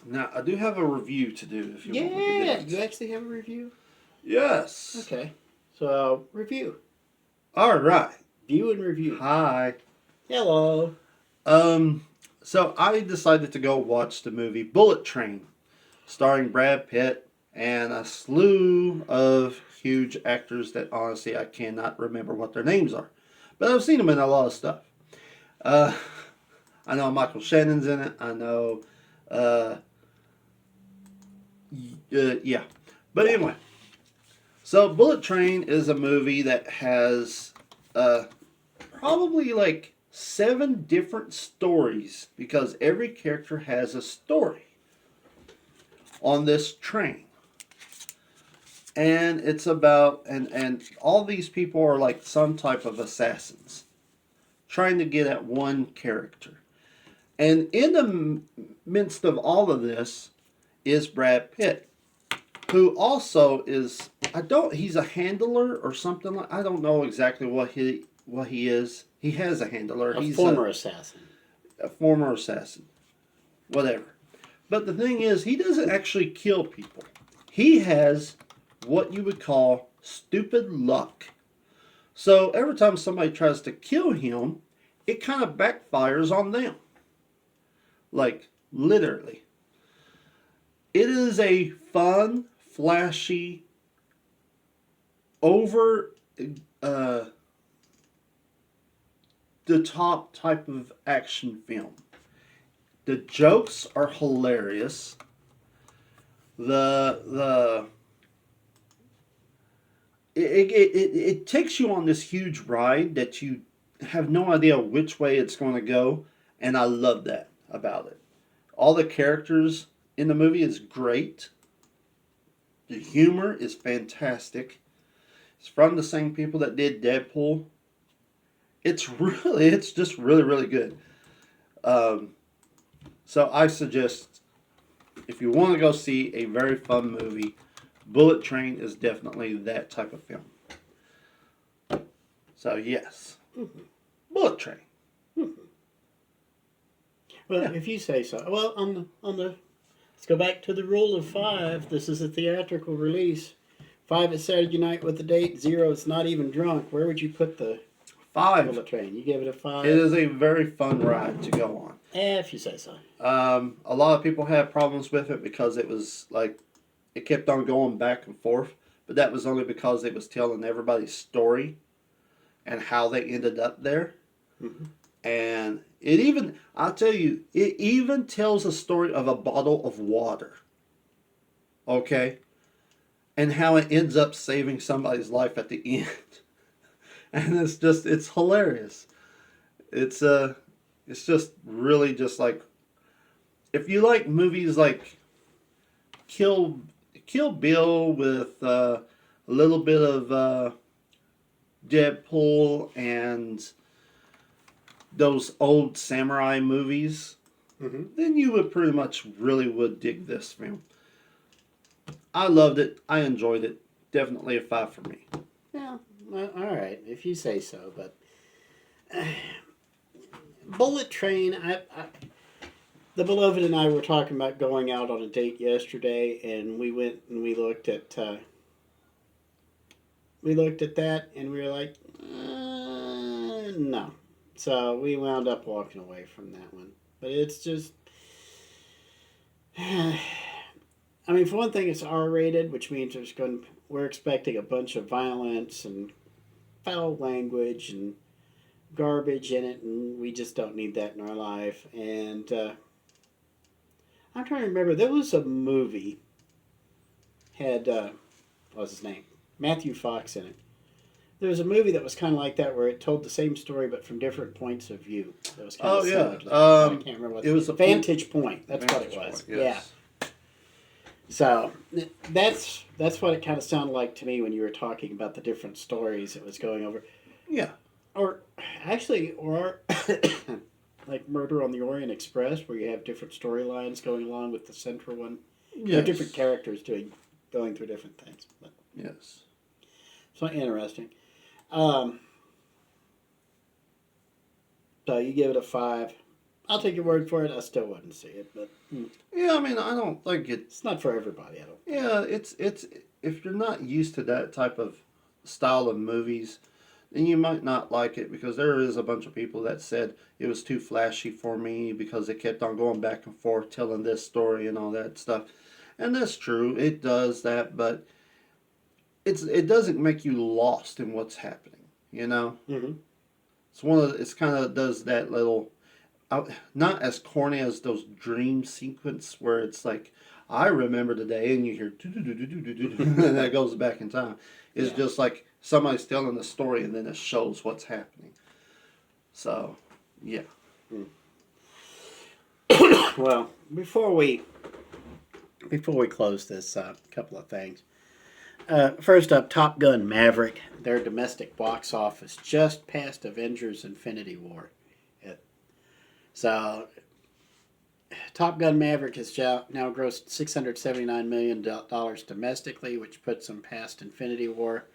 Now, I do have a review to do if you want me to do Yeah, it. you actually have a review? Yes. Okay. So, review. All right. View and review. Hi. Hello. Um, so I decided to go watch the movie Bullet Train, starring Brad Pitt and a slew of huge actors that honestly I cannot remember what their names are. But I've seen them in a lot of stuff. Uh, I know Michael Shannon's in it. I know, uh, yeah. But Yeah. anyway, so Bullet Train is a movie that has uh, probably like 7 different stories because every character has a story on this train. And it's about and all these people are like some type of assassins trying to get at one character. And in the midst of all of this is Brad Pitt, who also is I don't he's a handler or something like I don't know exactly what he is. He has a handler. A He's former assassin. a former assassin. Whatever. But the thing is, he doesn't actually kill people. He has what you would call stupid luck. So every time somebody tries to kill him, it kind of backfires on them. Like, literally. It is a fun, flashy, over uh, the top type of action film. The jokes are hilarious. The it takes you on this huge ride that you have no idea which way it's going to go, and I love that about it. All the characters in the movie is great. The humor is fantastic. It's from the same people that did Deadpool. It's just really, really good. Um, so I suggest if you want to go see a very fun movie, Bullet Train is definitely that type of film. So yes, Mm-hmm. Bullet Train. Mm-hmm. Well, Yeah. if you say so. Well, on the let's go back to the rule of five. This is a theatrical release. 5 is Saturday night with the date. 0 it's not even drunk. Where would you put the 5. Bullet Train? You gave it a It 5. is a very fun ride to go on. If you say so. A lot of people had problems with it because it was like it kept on going back and forth, but that was only because it was telling everybody's story and how they ended up there. Mm-hmm. And it even, I'll tell you, it even tells a story of a bottle of water. Okay? And how it ends up saving somebody's life at the end. And it's hilarious. It's it's just really just like if you like movies like Kill Kill Bill with a little bit of Deadpool and those old samurai movies, Mm-hmm. then you would pretty much really would dig this film. I loved it. I enjoyed it. Definitely a 5 for me. Yeah. Well, all right, if you say so. But Bullet Train. The beloved and I were talking about going out on a date yesterday, and we went and we looked at that, and we were like, no. So we wound up walking away from that one. But it's just, I mean, for one thing, it's R-rated, which means we're expecting a bunch of violence and foul language and garbage in it, and we just don't need that in our life. And I'm trying to remember. There was a movie had what was his name? Matthew Fox in it. There was a movie that was kind of like that, where it told the same story but from different points of view. That was kind Oh of yeah. similar to that. I can't remember what It was a Vantage Point. That's what it Vantage was. Point, yes. Yeah. So that's what it kind of sounded like to me when you were talking about the different stories it was going over. Yeah. Or actually, or like Murder on the Orient Express, where you have different storylines going along with the central one. You have Yes. different characters going through different things. But Yes. so interesting. Um, so you give it a 5. I'll take your word for it. I still wouldn't see it, but Yeah, I mean, I don't think it. it's not for everybody. I don't. Yeah, it's if you're not used to that type of style of movies, then you might not like it because there is a bunch of people that said it was too flashy for me because it kept on going back and forth telling this story and all that stuff. And that's true. It does that, but it doesn't make you lost in what's happening. You know, Mm-hmm. it's one of it's kind of does that little not as corny as those dream sequence where it's like I remember the day and you hear and that goes back in time. It's Yeah. just like somebody's telling the story and then it shows what's happening. So, yeah. Well, before we close this up, a couple of things. First up, Top Gun Maverick. Their domestic box office just passed Avengers: Infinity War. So, Top Gun Maverick has now grossed $679 million domestically, which puts them past Infinity War.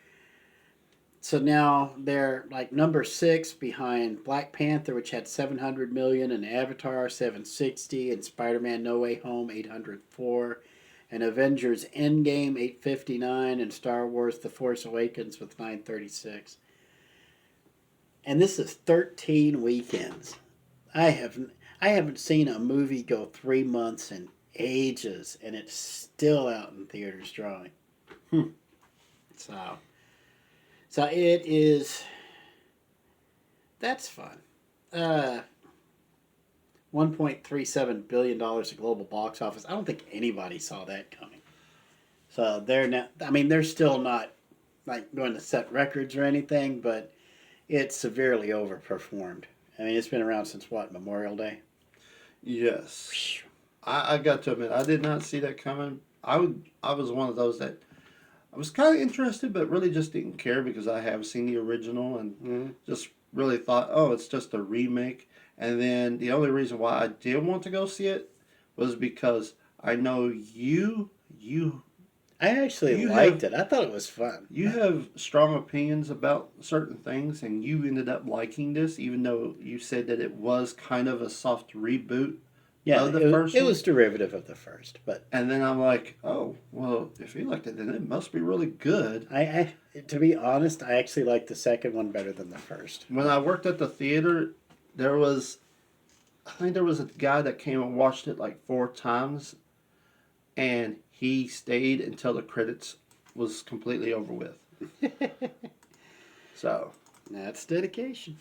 So now they're like number 6 behind Black Panther, which had 700 million, and Avatar 760, and Spider-Man No Way Home 804, and Avengers Endgame 859, and Star Wars The Force Awakens with 936. And this is 13 weekends. I haven't seen a movie go 3 months in ages, and it's still out in theaters drawing. So it is. That's fun. $1.37 billion of global box office. I don't think anybody saw that coming. So they're not. I mean, they're still not like going to set records or anything, but it's severely overperformed. I mean, it's been around since what, Memorial Day? Yes. I got to admit, I did not see that coming. I was one of those that I was kind of interested, but really just didn't care because I have seen the original and just really thought, oh, it's just a remake. And then the only reason why I did want to go see it was because I know I actually you liked have it. I thought it was fun. you have strong opinions about certain things, and you ended up liking this, even though you said that it was kind of a soft reboot Yeah, of the first it one. was derivative of the first, but And then I'm like, oh, well, if you liked it, then it must be really good. I to be honest, I actually liked the second one better than the first. When I worked at the theater, there was, I think there was a guy that came and watched it like 4 times, and he stayed until the credits was completely over with. So, That's dedication.